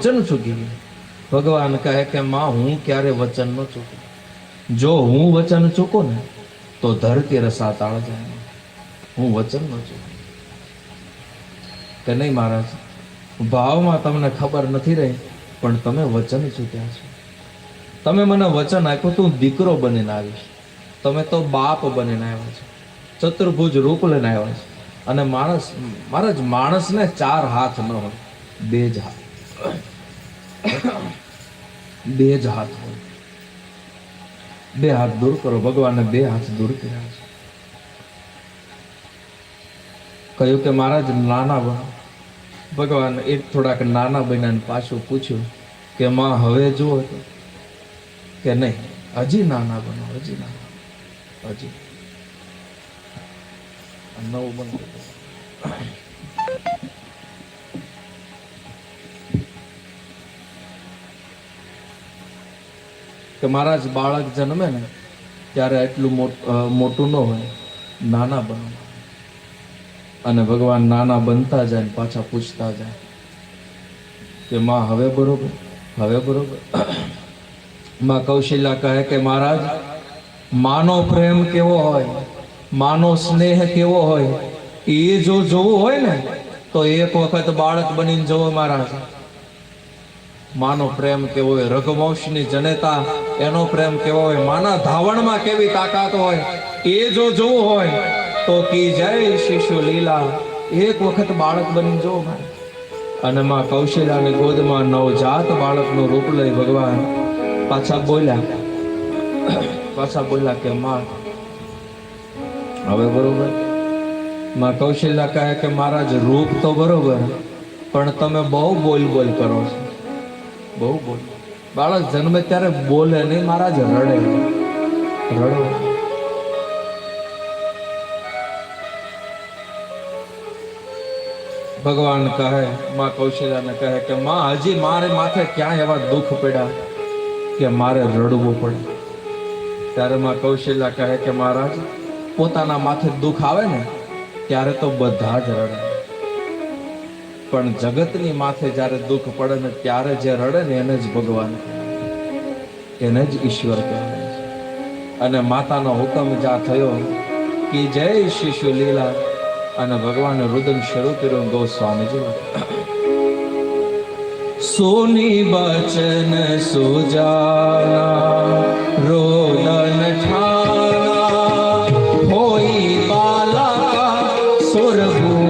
વચન ચૂકી ગઈ. ભગવાન કહે કે માં હું ક્યારે વચન ન ચૂકું. જો હું વચન ચૂકું ને તો ધરતી રસાતાળ જાય. હું વચન ન ચૂકું કે નહીં મહારાજ, ભાવમાં તમને ખબર નથી રહી, પણ તમે વચન ચૂક્યા છો. તમે મને વચન આપ્યું તું દીકરો બનીને આવીશ, તમે તો બાપ બનીને આવ્યા છો, ચતુર્ભુજ રૂપ લઈને આવ્યા છો. અને માણસ, મહારાજ, માણસને 4 હાથ ન હોય, 2 જ હાથ, 2 જ હાથ હોય. 2 હાથ દૂર કરો. ભગવાને 2 હાથ દૂર કર્યા છે. કહ્યું કે મહારાજ નાના બનો. ભગવાન એક થોડાક નાના બન્યા પાછું પૂછ્યું કે માં હવે જુઓ તો કે નહીં, હજી નાના બનો, હજી નાના, હજી નવું બનતું. કે મહારાજ બાળક જન્મે ને ત્યારે એટલું મોટું ન હોય, નાના બનો. અને ભગવાન નાના બનતા જાય, પાછા પૂછતા જાય કે માં હવે બરોબર, હવે બરોબર. માં કૌશલ્યા કહે કે મહારાજ, માનો પ્રેમ કેવો હોય, માનો સ્નેહ કેવો હોય, એ જો જોવું હોય ને તો એક વખત બાળક બનીને જોવો મહારાજ. માનો પ્રેમ કેવો હોય, રઘુવંશની જનેતા એનો પ્રેમ કેવો હોય, માના ધાવણમાં કેવી તાકાત હોય, એ જો જોવું હોય તો કી જય શિશુ લીલા. એક વખત બાળક બની જો. અને માં કૌશલ્યાની ગોદમાં નવજાત બાળકનું રૂપ લઈ ભગવાન પાછા બોલ્યા કે માં હવે બરોબર. માં કૌશલ્યા કહે કે મહારાજ રૂપ તો બરોબર, પણ તમે બહુ બોલ કરો છો, બહુ બોલ. બાળક જન્મે ત્યારે બોલે નહીં મહારાજ, રડે. ભગવાન કહે, માં કૌશલ્યાને કહે કે માં હજી મારે માથે ક્યાં એવા દુઃખ પડ્યા કે મારે રડવું પડે. ત્યારે માં કૌશલ્યા કહે કે મહારાજ, પોતાના માથે દુઃખ આવે ને ત્યારે તો બધા જ રડે, પણ જગતની માથે જ્યારે દુઃખ પડે ને ત્યારે જે રડે ને એને જ ભગવાન, એને જ ઈશ્વર કહેવાય. અને માતાનો હુકમ જ્યાં થયો કે જય શિશુ લીલા, અને ભગવાને રુદન શરૂ કર્યું. ગોસ્વામીજી સોની બચન સુજાના રોદન ઠાના હોઈ બાલા સુરભૂ.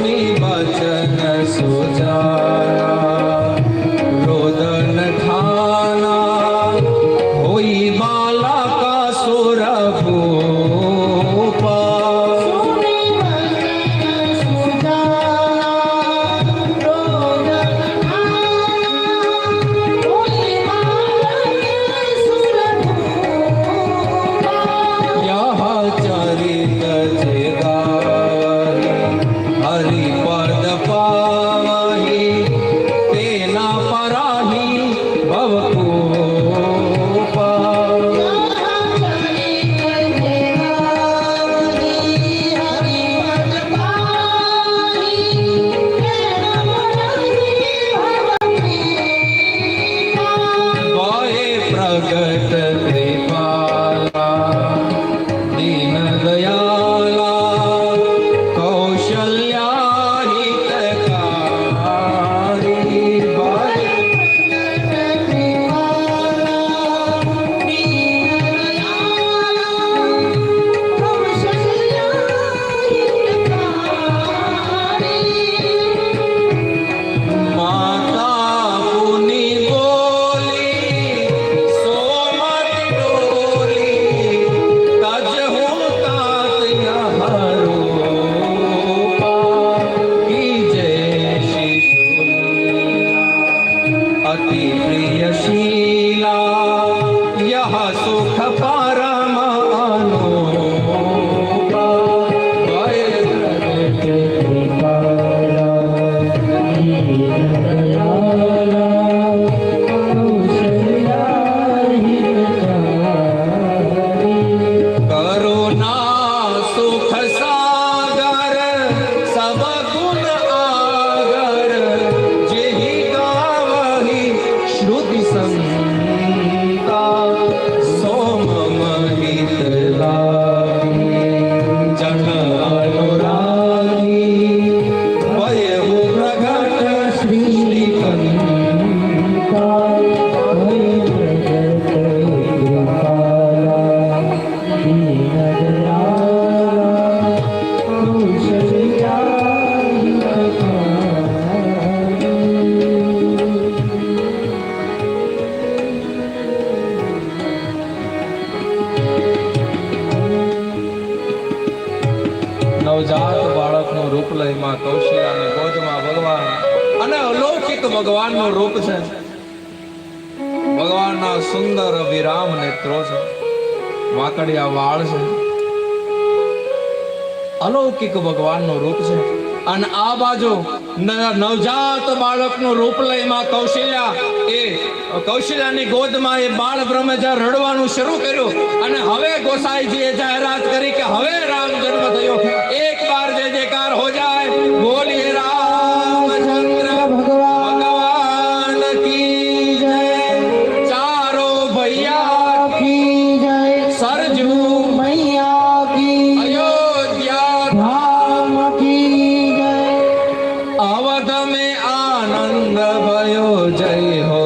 कृपाला ભગવાનનું રૂપ છે. ભગવાનના સુંદર વિરામ નેત્રો છે, વાકડિયા વાળ છે, અલૌકિક ભગવાનનું રૂપ છે. અને આ બાજુ નવજાત બાળકનું રૂપ લઈ માં કૌશલ્યાની ગોદમાં એ બાળ બ્રહ્મે જ્યારે રડવાનું શરૂ કર્યું અને હવે ગોસાઈજીએ જાહેરાત કરી કે હવે રામ જન્મ થયો. એક બાર જય જયકાર હો જાય, બોલીએ રામચંદ્ર ભગવાન કી જય, ચારો ભૈયા કી જય, સરજુ મૈયા કી, અયોધ્યા ધામ કી જય, અવધ में आनंद भयो जय हो